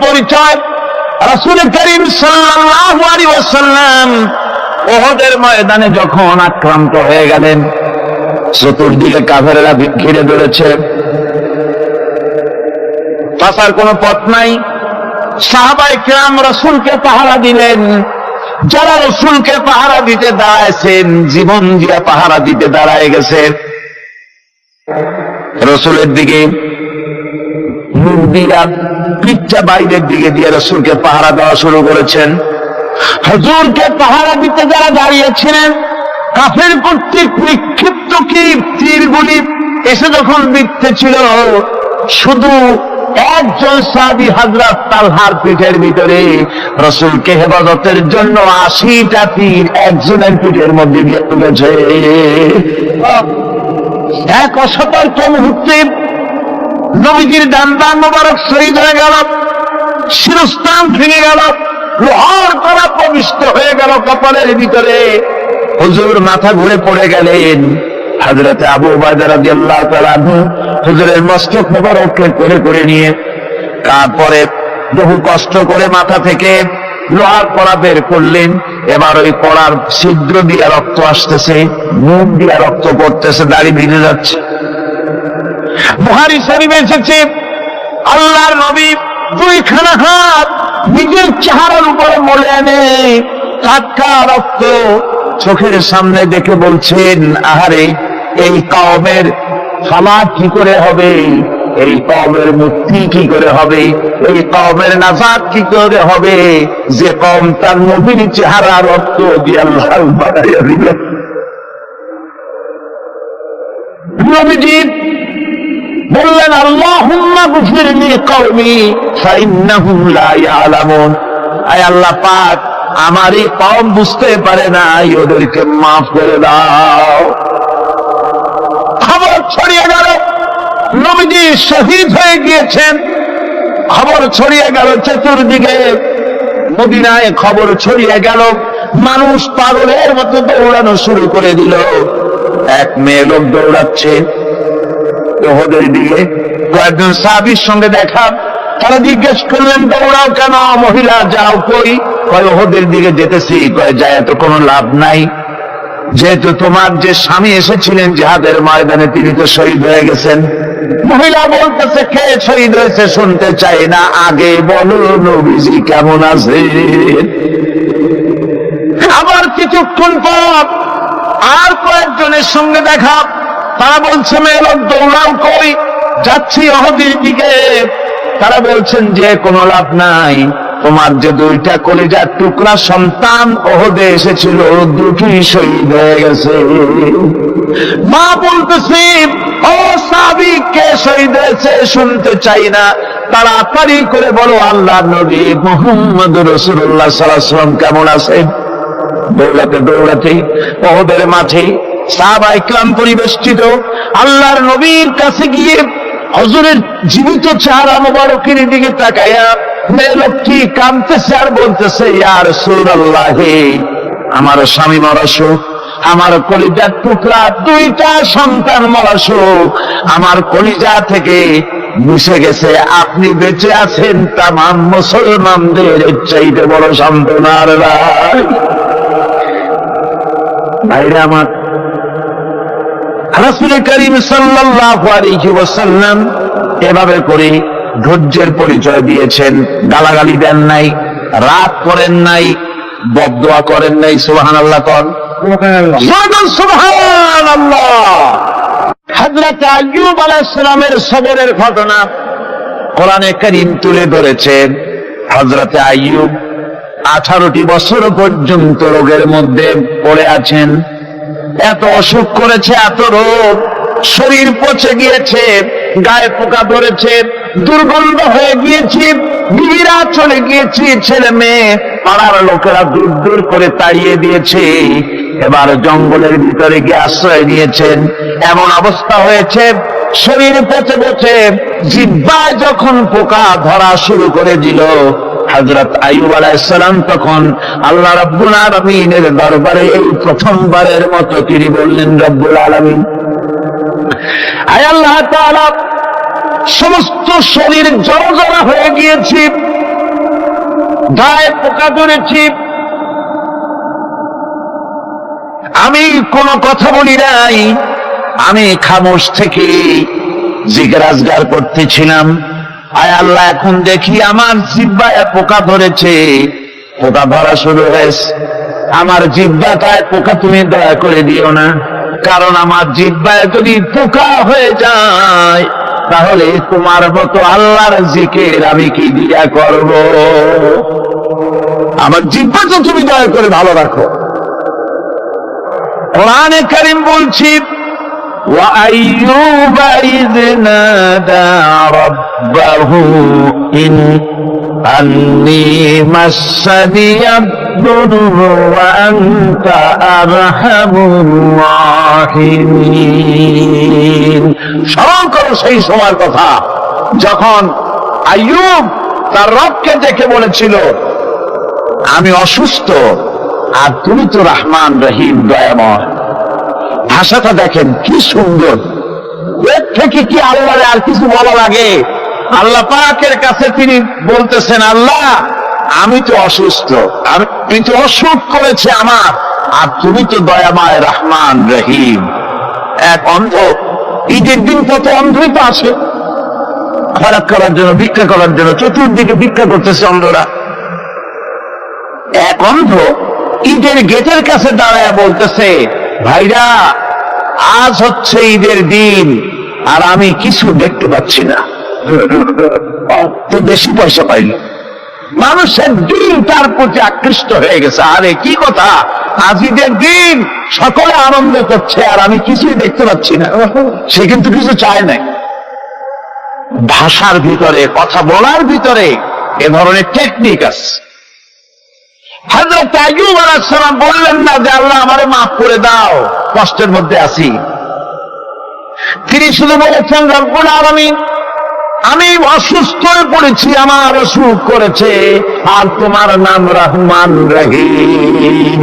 পরিচয়। রাসূল করিম সাল্লাল্লাহু আলাইহি ওয়াসাল্লাম উহুদের ময়দানে যখন আক্রান্ত হয়ে গেলেন, চতুর্দিকে কাফেররা ঘিরে ধরেছে, বাঁচার কোনো পথ নাই। সাহাবায়ে কেরাম রাসূলকে পাহারা দিলেন। যারা রাসূলকে পাহারা দিতে দাঁড়াইছেন, জীবন দিয়ে পাহারা দিতে দাঁড়ায় গেছে। রাসূলের দিকে মুখ দিয়া, পিঠটা বাইরের দিকে দিয়ে রাসূলকে পাহারা দেওয়া শুরু করেছেন। হুজুরকে পাহারা দিতে যারা দাঁড়িয়েছিলেন, কাফের কর্তৃক নিক্ষিপ্ত কি তীরগুলি এসে যখন বিঁধতেছিল, শুধু একজন সাহাবী হযরত তালহার পিঠের ভিতরে রাসূলকে হেফাজতের জন্য 80টা তীর একজনের পিঠের মধ্যে দিয়ে ঢুকেছে। এক অসতর্ক মুহূর্তে নবীজির ডান্ডা মোবারক শহীদ হয়ে গেল, শিরস্থান ভেঙে গেল, লোহার কড়া প্রবিষ্ট হয়ে গেল কপালের ভিতরে। হুজুর মাথা ঘুরে পড়ে গেলেন। হযরত আবু উবাইদা রাদিয়াল্লাহু তাআলা হুজুরের মস্তক মোবারককে করে নিয়ে তারপরে বহু কষ্ট করে মাথা থেকে লোহার কড়া বের করলেন। এবার ওই কড়ার ছিদ্র দিয়ে রক্ত আসতেছে, মুখ দিয়ে রক্ত পড়তেছে, দাড়ি ভিজে যাচ্ছে। বুখারী শরীফে এসেছে, আল্লাহর নবী দুইখানা হাত নিজের চেহারার উপরে মলে এনে টাটকা রক্ত চোখের সামনে দেখে বলছেন, আহারে, এই কওমের ক্ষমা কি করে হবে, এই কওমের মুক্তি কি করে হবে, এই কওমের নাজাত কি করে হবে, যে কওম তার নবীর চেহারা রক্ত দিয়ে আল্লাহ বানাইয়া দিল। নবীজি বললেন, আল্লাহুম্মা গফিরলি কওমি ফাইন্নাহুম লা ইয়ালামুন। আয় আল্লাহ পাক, আমার এই কওম বুঝতে পারে না, ওদেরকে মাফ করে দাও। খবর ছড়িয়ে গেল নবীজি শহীদ হয়ে গিয়েছেন। খবর ছড়িয়ে গেল চতুর্দিকে, মদিনায় খবর ছড়িয়ে গেল। মানুষ পাগলের মতো দৌড়ানো শুরু করে দিল। এক মেয়ে লোক দৌড়াচ্ছে উহুদের দিকে। কয়েকজন সাহাবীর সঙ্গে দেখা, তারা জিজ্ঞেস করলেন, দৌড়াও কেন মহিলা, যাও কই? কয় উহুদের দিকে যেতেছি। কয় যায় তো কোনো লাভ নাই, যেহেতু তোমার যে স্বামী এসেছিলেন জিহাদের ময়দানে তিনি তো শহীদ হয়ে গেছেন। মহিলা বলতেছে, কে শহীদ হয়েছে শুনতে চাই না, আগে বলো নবীজি কেমন আছে। আবার কিছুক্ষণ পর আর কয়েকজনের সঙ্গে দেখা, তারা বলছে, মেয়ে লোক দৌড়াও কই? যাচ্ছি উহুদের দিকে। তারা বলছেন যে কোনো লাভ নাই, তোমার যে দুইটা কলিজার টুকরা সন্তান উহুদে এসেছিল, দুটি শহীদ হয়ে গেছে। মা বলতেছে, ও সাহাবী, কে শহীদ হয়েছে শুনতে চাই না, তাড়াতাড়ি করে বলো আল্লাহর নবী মুহাম্মদ রাসূলুল্লাহ সাল্লাল্লাহু আলাইহি ওয়াসাল্লাম কেমন আছেন। দৌড়াতে দৌড়াতে উহুদের মাঠে সাহাবায়ে কেরাম পরিবেষ্টিত। আল্লাহর নবীর কাছে গিয়ে হুজুরের জীবিত চেহারা মোবারকের দিকে তাকায়া মেয়ে লোকটি কাঁদতেছে আর বলতেছে, ইয়া রাসূলুল্লাহ, আমার স্বামী মরা শোক, আমার কলিজার টুকরা দুইটা সন্তান মরা শোক আমার কলিজা থেকে মুছে গেছে, আপনি বেঁচে আছেন, তামাম মুসলমানদের চাইতে বড় সান্ত্বনার রায়। ভাইরা আমার, রাসূল করিম সাল্লাল্লাহু আলাইহি ওয়াসাল্লাম এভাবে করে ধৈর্যের পরিচয় দিয়েছেন। গালাগালি দেন নাই, রাগ করেন নাই, বদদোয়া করেন নাই। সুবহানাল্লাহ কোন সুবহানাল্লাহ। হযরত আইয়ুব আলাইহিস সালামের সবরের ঘটনা কোরআনে কারীম তুলে ধরেছেন। হযরত আইয়ুব 18টি বছর পর্যন্ত রোগের মধ্যে পড়ে আছেন। এত অসুখ করেছে, এত রোগ, শরীর পচে গিয়েছে, গায়ে পোকা ধরেছে, দুর্গন্ধ হয়ে গিয়েছে, বিবিরা চলে গিয়েছে, ছেলে মেয়ে পাড়ার লোকেরা দূর দূর করে তাড়িয়ে দিয়েছে। এবার জঙ্গলের ভিতরে গিয়ে আশ্রয় নিয়েছেন। এমন অবস্থা হয়েছে, শরীর পচে পচে জিহ্বায় যখন পোকা ধরা শুরু করে দিল, হযরত আইয়ুব আলাইহিস সালাম তখন আল্লাহ রাব্বুল আলামিনের দরবারে এই প্রথমবারের মতো তিনি বললেন, রব্বুল আলামিন, আয় আল্লাহ তাআলা, সমস্ত শরীর জড়জড়া হয়ে গিয়েছে, গায়ে পোকা ধরেছি, আমি কোনো কথা বলি নাই, আমি খামোশ থেকে জিজ্ঞাসা করতেছিলাম, আয় আল্লাহ এখন দেখি আমার জিহ্বায় পোকা ধরেছে, পোকা ধরা শুরু হয়েছে, আমার জিহ্বাটায় পোকা তুমি দয়া করে দিও না, কারণ আমার জিহ্বায় যদি পোকা হয়ে যায় তাহলে তোমার মতো আল্লাহর জিকির আমি কি দিয়া করব, আমার জিহ্বা তো তুমি দয়া করে ভালো রাখো। কোরআনে কারীম বলছি, وَأَيُّوبَ إِذْ نَادَى رَبَّهُ أَنِّي مَسَّنِيَ الضُّرُّ وَأَنْتَ أَرْحَمُ الراحمين। স্মরণ করো সেই সময়ের কথা যখন আইয়ুব তার রবকে ডেকে বলেছিল, আমি অসুস্থ আর তুমি তো রহমান রহিম দয়াময়। ভাষাটা দেখেন কি সুন্দর, এর থেকে কি আল্লাহর আর কিছু বলা লাগে? আল্লাহ পাকের কাছে তিনি বলতেছেন, আল্লাহ আমি তো অসুস্থ, আমি তো অসুখ করেছে আমার, আর তুমি তো দয়াময় রহমান রহিম। এক অন্ধ, ঈদের দিন কত অন্ধই তো আসে খরাক করার জন্য, ভিক্ষা করার জন্য, চতুর্দিকে ভিক্ষা করতেছে অন্ধরা। এক অন্ধ ঈদের গেটের কাছে দাঁড়ায় বলতেছে, ভাইরা আজ হচ্ছে ঈদের দিন আর আমি কিছু দেখতে পাচ্ছি না, তো বেশি পয়সা পাইল। মানুষের দিন তার প্রতি আকৃষ্ট হয়ে গেছে, আরে কি কথা, আজ ঈদের দিন সকলে আনন্দ করছে আর আমি কিছুই দেখতে পাচ্ছি না। সে কিন্তু কিছু চায় নাই। ভাষার ভিতরে, কথা বলার ভিতরে এ ধরনের টেকনিক আছে। হযরত আইয়ুব আলাইহিস সালাম বললেন না যে আল্লাহ আমারে মাফ করে দাও, কষ্টের মধ্যে আছি। তিনি শুধু বলেছেন, রব্বুল আলামিন আমি অসুস্থ হয়ে পড়েছি, আমার অসুখ করেছে, আর তোমার নাম রহমান রহিম।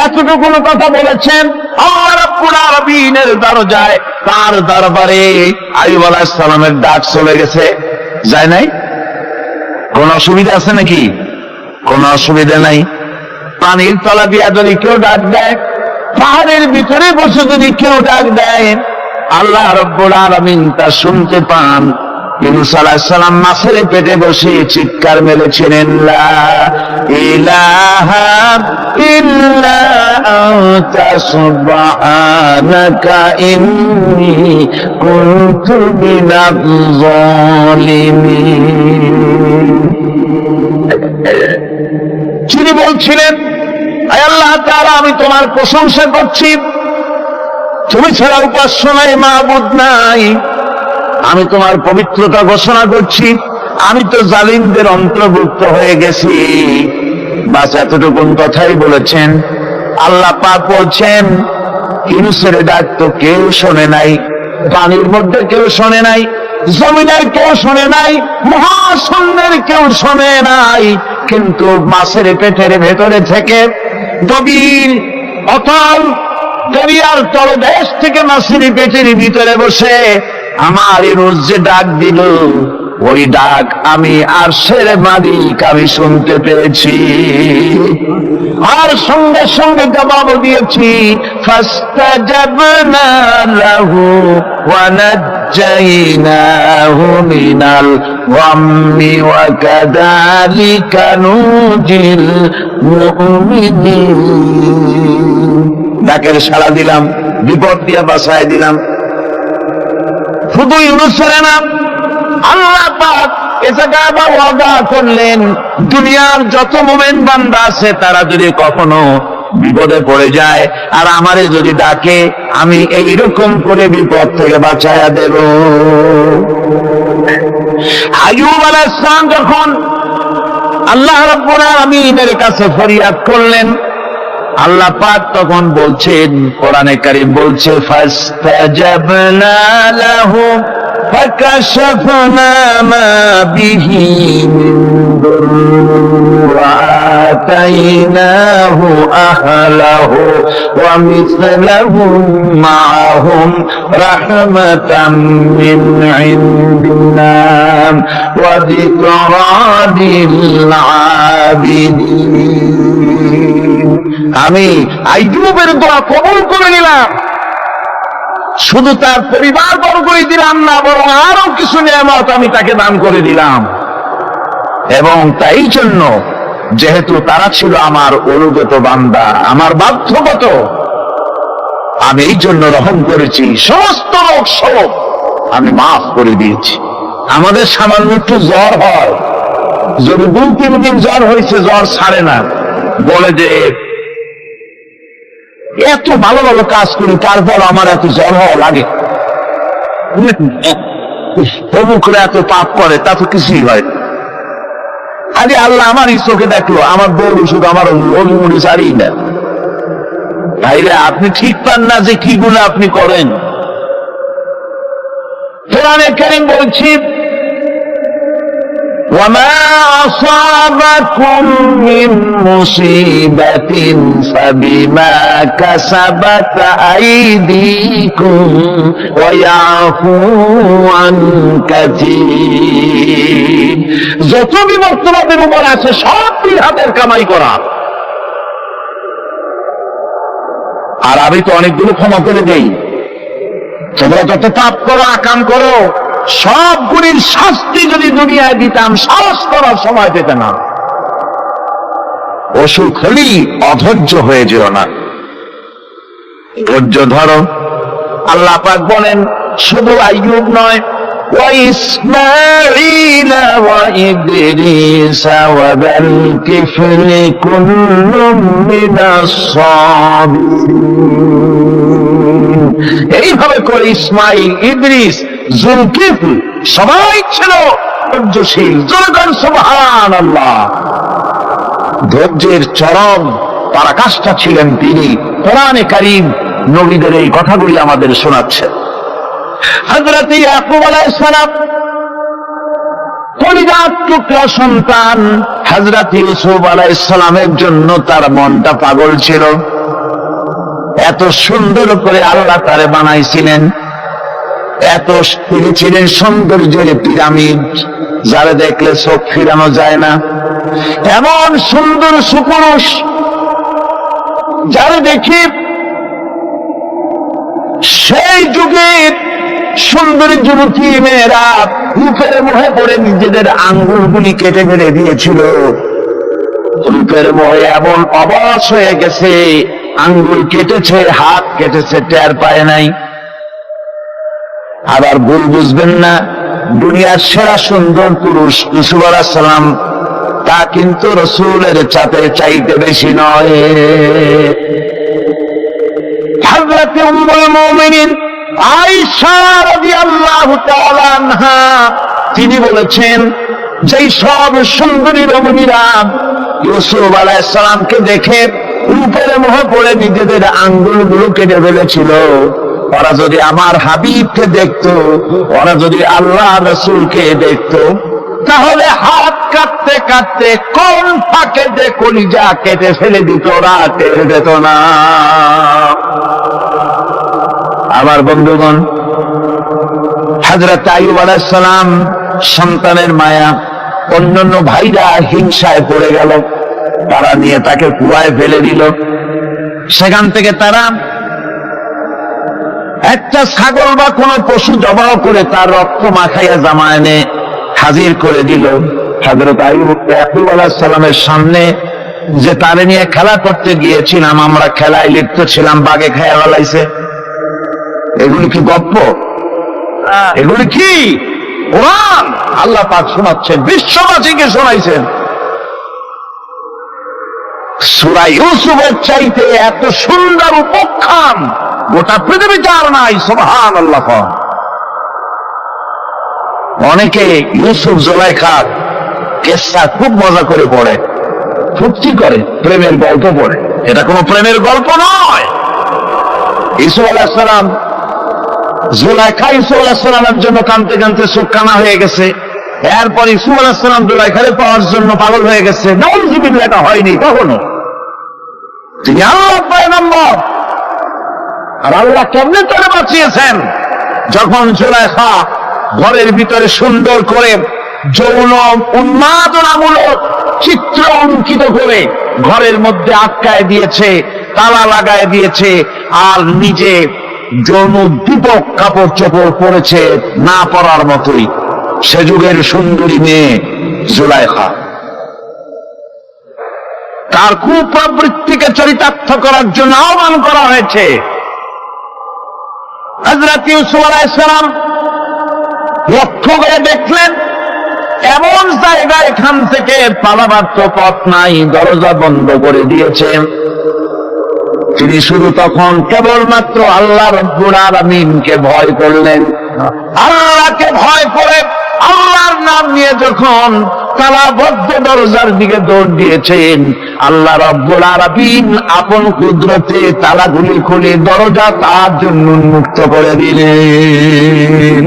এতটুকু কথা বলেছেন। আল্লাহ রাব্বুল আলামিনের দরজায়, তার দরবারে আইয়ুব আলাইহিস সালামের ডাক চলে গেছে, যায় নাই? কোন অসুবিধা আছে নাকি? কোন অসুবিধা নাই। পানির তলা দিয়া যদি কেউ ডাক দেয়, পাহাড়ের ভিতরে বসে যদি কেউ ডাক দেয়, আল্লাহ রাব্বুল আলামিন তা শুনতে পান। ইউনূস আলাইহিস সালাম মাছের পেটে বসে চিৎকার মেরেছিলেন, লা ইলাহা ইল্লা আনতা সুবহানাকা ইন্নী কুনতু মিনাজ জালিমিন। তিনি বলছিলেন, আয় আল্লাহ তাআলা আমি তোমার প্রশংসা করছি, তুমি ছাড়া উপাস্য নাই, মাবুদ নাই, আমি তোমার পবিত্রতা ঘোষণা করছি, আমি তো জালিমদের অন্তর্ভুক্ত হয়ে গেছি। বাস এতটুকুন কথাই বলেছেন। আল্লাহ পাক বলছেন, ইউনূসের ডাক তো কেউ শোনে নাই, পানির মধ্যে কেউ শোনে নাই, জমিনের কেউ শোনে নাই, মহাশূন্যের কেউ শোনে নাই, কিন্তু মাছের পেটের ভেতরে থেকে গভীর অতল দরিয়ার তলদেশ থেকে মাছের পেটের ভিতরে বসে আমার ইউনূস যে ডাক দিল, ওই ডাক আমি আরশের মালিক আমি শুনতে পেয়েছি, আর সঙ্গে সঙ্গে জবাব দিয়েছি, ফাস্তাজাবনা লাহু ওয়া নাজ্জাইনাহু মিনাল গাম্মি ওয়া কাযালিকা নুজিল মুমিনিন। ডাকের সাড়া দিলাম, বিপদ দিয়ে বাঁচায় দিলাম। শুধু ইউনূসের না, আল্লাহ পাক এ জায়গায় আবার ওয়াদা করলেন, দুনিয়ার যত মুমিন বান্দা আছে তারা যদি কখনো বিপদে পড়ে যায় আর আমারে যদি ডাকে, আমি এইরকম করে বিপদ থেকে বাঁচায়া দেব। আইয়ুব আলাইহিস সালাম যখন আল্লাহ রাব্বুল আলামিনের কাছে ফরিয়াদ করলেন, আল্লাহ পাক তখন বলছেন, কোরআনে কারীম বলছে, ফাস্তাজাবনা লাহু فكشفنا ما به من ضر وآتيناه أهله ومثلهم معهم رحمة من عندنا وذكرى للعابدين আমি আইয়ুবের দোয়া কবুল করে নিলাম। শুধু তার পরিবার বর্গই দিলাম না, বরং আরো কিছু নিয়ামত আমি তাকে দান করে দিলাম। এবং তাই জন্য যেহেতু তারা ছিল আমার অনুগত বান্দা, আমার বাধ্যগত, আমি এই জন্য রহম করেছি, সমস্ত রোগ শোক আমি মাফ করে দিয়েছি। আমাদের সামান্য একটু জ্বর হয়, যদি 2-3 দিন জ্বর হয়েছে, জ্বর ছাড়ে না, বলে যে এত ভালো ভালো কাজ করি, তারপর আমার এত জ্বর হওয়া লাগে, অমুকরা এত পাপ করে, তা তো কিছুই হয়। আরে আল্লাহ আমার এই চোখে দেখলো, আমার বউ শুধু আমার অলিমুড়ি ছাড়িয়ে না। ভাইরা, আপনি ঠিক পান না যে কি গুলো আপনি করেন। কোরআনে কারীম বলছি, وما أصابكم من مصيبة فبما كسبت أيديكم ويعفو عن كثير। যত বিপদ তোমাদের উপর আছে সব হাতের কামাই করা। আর আমি তো অনেকগুলো ক্ষমা করে দেই। তোমরা যত পাপ করো, আকাম করো, সবগুলির শাস্তি যদি দুনিয়ায় দিতাম, সাহস করার সময় পেতে না। অসুখ হলেই অধৈর্য হয়ে যেও না, ধৈর্য ধরো। আল্লাহ পাক বলেন, শুধু আইয়ুব নয়, وإسماعيل وإدريس وذا الكفل كل من الصابرين। এইভাবে করে ইসমাইল, ইদ্রিস, জুলকিফল সবাই ছিল ধৈর্যশীল। জোরদার সুবহানাল্লাহ। ধৈর্যের চরম পরাকাষ্ঠা ছিলেন তিনি। কোরআনে কারীম নবীদের এই কথাগুলি আমাদের শোনাচ্ছেন। হযরত ইয়াকুব আলাইহিস সালাম কলিজার টুকরা সন্তান হযরত ইউসুফ আলাইহিস সালামের জন্য তার মনটা পাগল ছিল। এত সুন্দর করে আল্লাহ তারে বানাইছিলেন, এত তিনি ছিলেন সৌন্দর্যের পিরামিড, যারা দেখলে চোখ ফিরানো যায় না। এমন সুন্দর সুপুরুষ, যারা দেখি সেই যুগের সুন্দরী যুবতী মেয়েরা রূপের মোহে পড়ে নিজেদের আঙ্গুলগুলি কেটে ফেলে দিয়েছিল। রূপের মোহে এমন অবশ হয়ে গেছে, আঙ্গুল কেটেছে, হাত কেটেছে, টের পায় নাই। আবার ভুল বুঝবেন না, দুনিয়ার সেরা সুন্দর পুরুষ ইউসুফ আলাইহিস সালাম, তা কিন্তু রাসূলের চাইতে বেশি নয়। হযরত উম্মুল মুমিনিন আয়েশা রাদিয়াল্লাহু তাআলা আনহা তিনি বলেছেন, যেই সব সুন্দরী রমণীরা ইউসুফ আলাইহিস সালামকে দেখে রূপের মোহে পড়ে নিজেদের আঙ্গুলগুলো কেটে ফেলেছিল, ওরা যদি আমার হাবিবকে দেখতো, ওরা যদি আল্লাহ রাসূলকে দেখতো, তাহলে হাত কাটতে কাটতে কোন ফাঁকে যে কলিজা কেটে ফেলে দিত, ওরা টের পেত না। আমার বন্ধুগণ, হযরত আইয়ুব আলাইহিস সালাম সন্তানের মায়া, অন্যান্য ভাইরা হিংসায় পড়ে গেল, তারা নিয়ে তাকে কুয়ায় ফেলে দিল। সেখান থেকে তারা একটা ছাগল বা কোন পশু জবাহ করে তার রক্ত মাখাইয়া জামা এনে হাজির করে দিল হযরত আইয়ুব আলাইহিস সালামের সামনে। যে তারে নিয়ে খেলা করতে গিয়েছিলাম, আমরা খেলায় লিপ্ত ছিলাম, বাগে খাইয়া ফেলাইছে। এগুলি কি গল্প? এগুলি কি কোরআন? আল্লাহ পাক শোনাচ্ছেন, বিশ্ববাসীকে শোনাইছেন। সূরা ইউসুফের চাইতে এত সুন্দর উপাখ্যান গোটা পৃথিবীতে আর নাই। সুবহানাল্লাহ। অনেকে ইউসুফ জুলাইখার কেসা খুব মজা করে পড়ে, ফুর্তি করে, প্রেমের গল্প পড়ে। এটা কোনো প্রেমের গল্প নয়। ইউসুফ আলাইহিস সালাম জুলাইখা ইউসুফ আলাইহিস সালামের জন্য কাঁদতে কাঁদতে চোখ কানা হয়ে গেছে। এরপর ইউসুফ আলাইহিস সালাম জুলাইখারে পাওয়ার জন্য পাগল হয়ে গেছে। নাউযুবিল্লাহ, এটা হয়নি কখনো। তিনি আল্লাহর পয়গম্বর, আর আল্লাহ কেমনে তারা বাঁচিয়েছেন? যখন জুলাইখা ঘরের ভিতরে সুন্দর করে যৌন উন্মাদনামূলক চিত্র অঙ্কিত করে ঘরের মধ্যে আটকায় দিয়েছে, তালা লাগায় দিয়েছে, আর নিজে যৌন দীপক কাপড় চোপড় পরেছে না পরার মতোই। সে যুগের সুন্দরী মেয়ে জুলাইখা। তার কুপ্রবৃত্তিকে চরিতার্থ করার জন্য আহ্বান করা হয়েছে। হযরত ইউসুফ আলাইহিস সালাম লক্ষ্য করে দেখলেন এমন জায়গায় এখান থেকে পালাবার তো পথ নাই, দরজা বন্ধ করে দিয়েছে। তিনি শুধু তখন কেবলমাত্র আল্লাহ রাব্বুল আলামিনকে ভয় করলেন। আল্লাহকে ভয় করে আল্লাহর নাম নিয়ে যখন তালাবদ্ধ দরজার দিকে দৌড় দিয়েছেন, আল্লাহ রাব্বুল আলামিন আপন কুদরতে তালাগুলি খুলে দরজা তার জন্য উন্মুক্ত করে দিলেন।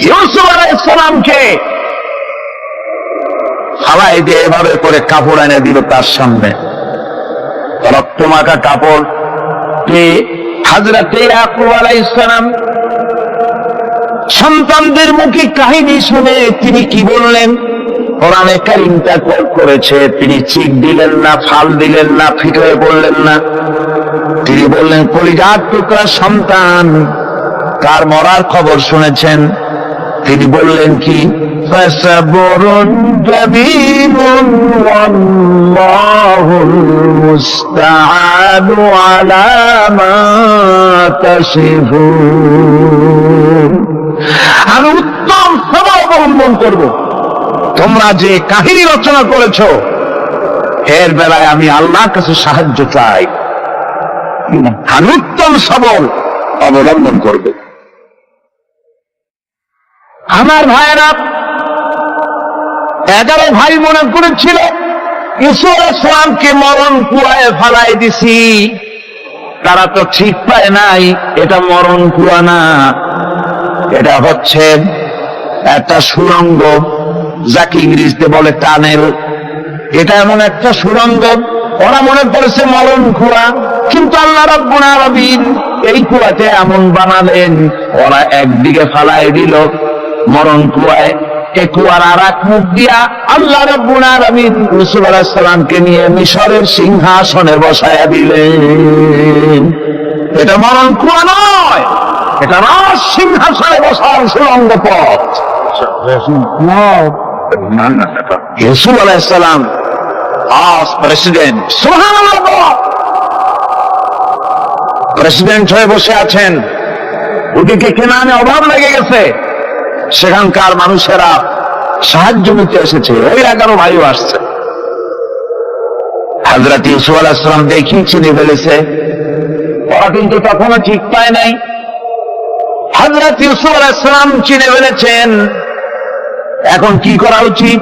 ইউসুফ আলাইহিস সালামকে হাওয়ায় দিয়ে এভাবে করে কাপড় এনে দিল তার সামনে, রক্তমাখা কাপড়। হযরত ইয়াকুব আলাইহিস সালাম সন্তানদের মুখে কাহিনী শুনে তিনি কি বললেন? কোরআনে কারীমটা কোট করেছে, তিনি চিক দিলেন না, ফাল দিলেন না, ফিট হয়ে পড়লেন না। তিনি বললেন, কলিজার টুকরা সন্তান, কার মরার খবর শুনেছেন? তিনি বললেন কি? ফাসাবরুন জামিলুন ওয়াল্লাহুল মুস্তাআনু আলা মা তাসিফুন। আমি উত্তম সবর অবলম্বন করব। তোমরা যে কাহিনী রচনা করেছ এর বেলায় আমি আল্লাহর কাছে সাহায্য চাই। আমি উত্তম সবর অবলম্বন করব। আমার ভাইয়েরা, 11 ভাই মনে করেছিল ইউসুফ আলাইহিস সালামকে মরণ কুয়ায় ফালাই দিছি। তারা তো ঠিক পায় নাই এটা মরণ কুয়া না, এটা হচ্ছে একটা সুড়ঙ্গ, যাকে ইংরেজিতে বলে টানেল। এটা এমন একটা সুড়ঙ্গ, ওরা মনে করেছে মরণ কুয়া, কিন্তু আল্লাহ রাব্বুল আলামিন এই কুয়াতে এমন বানালেন, ওরা একদিকে ফালাই দিল মরণ কুয়ায়, এ কুয়ার আর এক মুখ দিয়া আল্লাহ রাব্বুল আলামিন ইউসুফ আলাইহিস সালামকে নিয়ে মিশরের সিংহাসনে বসায়া দিলেন। এটা মরণ কুয়া নয়, এটা রাজ সিংহাসনে বসার সুড়ঙ্গ পথ। ইউসুফ আলাইহিস সালাম আজ প্রেসিডেন্ট, সুবহানাল্লাহ, প্রেসিডেন্ট হয়ে বসে আছেন। ওদিকে কেনানে অভাব লেগে গেছে, সেখানকার মানুষেরা সাহায্য নিতে এসেছে, ওই 11 ভাইও আসছে। হযরত ইউসুফ আলাইহিস সালাম দেখি চিনে ফেলেছে, ওরা কিন্তু তখনও ঠিক পায় নাই। হযরত ইউসুফ আলাইহিস সালাম চিনে ফেলেছেন, এখন কি করা উচিত?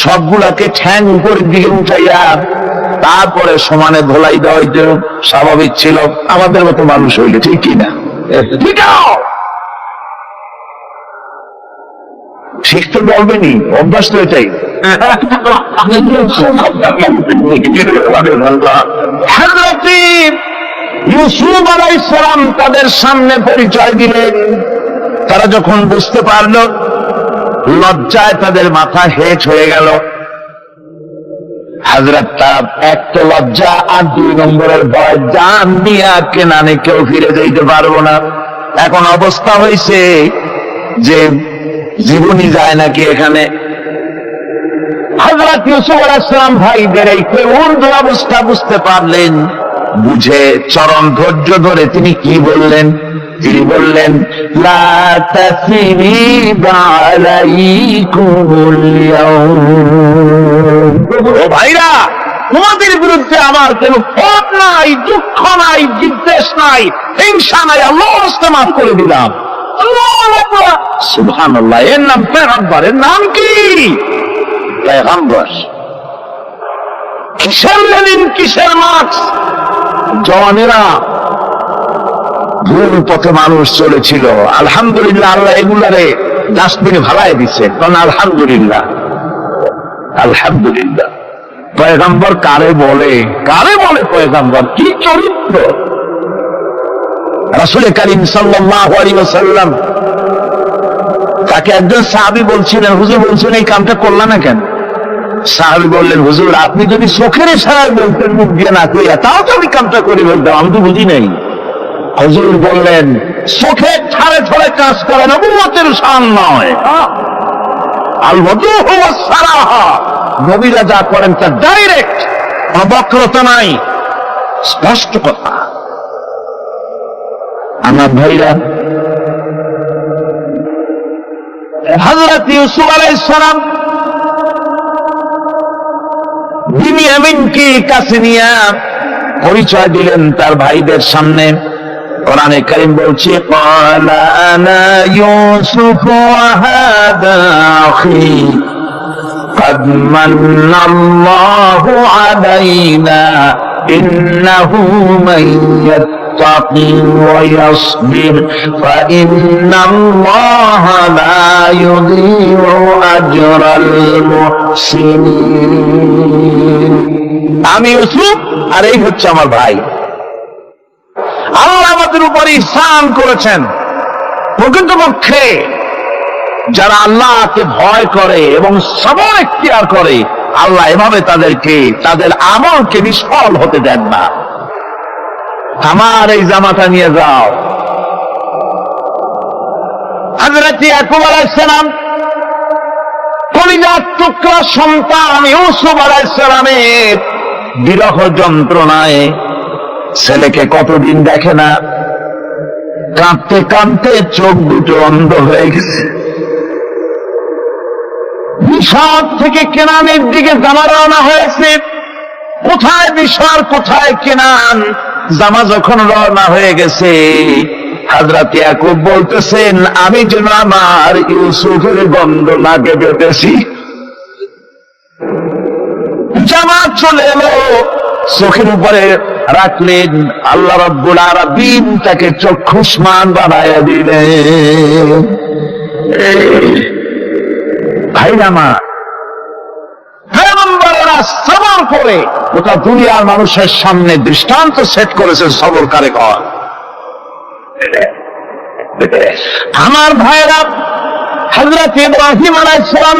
সবগুলাকে ঠ্যাং উপরের দিকে উঠাইয়া তারপরে সমানে ধোলাই দেওয়া স্বাভাবিক ছিল, আমাদের মতো মানুষ হইলে, ঠিক কিনা? ঠিক ঠিক তো বলবেনি, অভ্যাস তো এটাই। হযরত ইউসুফ আলাইহিস সালাম তাদের সামনে পরিচয় দিলেন। তারা যখন বুঝতে পারল, লজ্জায় তাদের মাথা হেট হয়ে গেল। হযরত তার এক তো লজ্জা, আর 2 নম্বরের ভয়, জান নিয়ে কেনানে কেউ ফিরে যেতে পারবো না। এখন অবস্থা হয়েছে যে জীবনই যায় নাকি এখানে। হযরত ইউসুফ আলাইহিস সালাম ভাইদের এই উর্দু অবস্থা বুঝতে পারলেন, বুঝে চরম ধৈর্য ধরে তিনি কি বললেন? তিনি বললেন, লা তাসরিবা আলাইকুমুল ইয়াউম। ও ভাইরা, তোমাদের বিরুদ্ধে আমার কোনো ক্ষোভ নাই, দুঃখ নাই, বিদ্বেষ নাই, হিংসা নাই, আল্লাহর রাস্তায় মাফ করে দিলাম। সুবহানাল্লাহ। এর নাম পেগম্বর। এর নাম কি? পেগম্বর। কিসের লেনিন, কিসের মার্কস? জওয়ানেরা, ভুল পথে মানুষ চলেছিল। আলহামদুলিল্লাহ, আল্লাহ এগুলারে ডাস্টবিনে ভালাই দিচ্ছে। কারণ আলহামদুলিল্লাহ, আলহামদুলিল্লাহ। পয়গম্বর কারে বলে, কারে বলে পয়গম্বর? কি চরিত্র! রাসূল করিম সাল্লাল্লাহু আলাইহি ওয়াসাল্লাম তাকে একজন সাহাবী বলছিলেন, হুজুর বলছেন এই কামটা করলা না কেন? সাহাবী বললেন, হুজুর আপনি যদি চোখের ইশারায় বলতেন, মুখ দিয়ে না কইয়া, তাও তো আমি কামটা করে বলতাম, আমি তো বুঝি নাই। হুজুর বললেন, চোখে ছাড়ে ছড়ে কাজ করা নবুয়তের শান নয়। আল ওযুহু ওয়াস সারাহা, নবীরা যা করেন তা ডাইরেক্ট, কোনো বক্রতা নাই, স্পষ্ট কথা। আমার ভাইরা, হযরত ইউসুফ আলাইহিস সালাম বিনিয়ামিনকে কাছে নিয়ে পরিচয় দিলেন তার ভাইদের সামনে। কোরআনে কারীম বলছে, ক্বালা আনা ইউসুফ ওয়া হাদা আখি قد من الله علينا إنه من يتقي ويصبر فإن الله لا يضيع أجر المحسنين। আমি ইউসুফ আর এই হচ্ছে আমার ভাই। আল্লাহ আমাদের উপর ইহসান করেছেন। প্রকৃতপক্ষে যারা আল্লাহকে ভয় করে এবং সবর ইখতিয়ার করে, আল্লাহ এভাবে তাদেরকে, তাদের আমলকে নিষ্ফল হতে দেন না। আমার এই জামাটা নিয়ে যাও। হযরত ইয়াকুব আলাইহিস সালাম কলিজার টুকরা সন্তান ইউসুফ আলাইহিস সালামের বিরহ যন্ত্রণায় ছেলেকে কতদিন দেখে না, কাঁদতে কাঁদতে চোখ দুটো অন্ধ হয়ে গেছে। মিশর থেকে কেনানের দিকে জামা রওনা হয়েছে। কোথায় মিশর, কোথায় কেনান? জামা যখন রওনা হয়ে গেছে, হযরত ইয়াকুব বলতেছেন, আমি যেন আমার ইউসুফের গন্ধ নাকে পেতেছি। জামা চলে এলো, চোখের উপরে রাখলেন, আল্লাহ রাব্বুল আলামিন তাকে চক্ষুষ্মান বানায়া দিলেন। ভাইরা আমার, পয়গম্বররা সবর করে গোটা দুনিয়ার মানুষের সামনে দৃষ্টান্ত সেট করেছেন সবর কারে কর। আমার ভাইরা, হযরত ইব্রাহিম আলাইহিস সালাম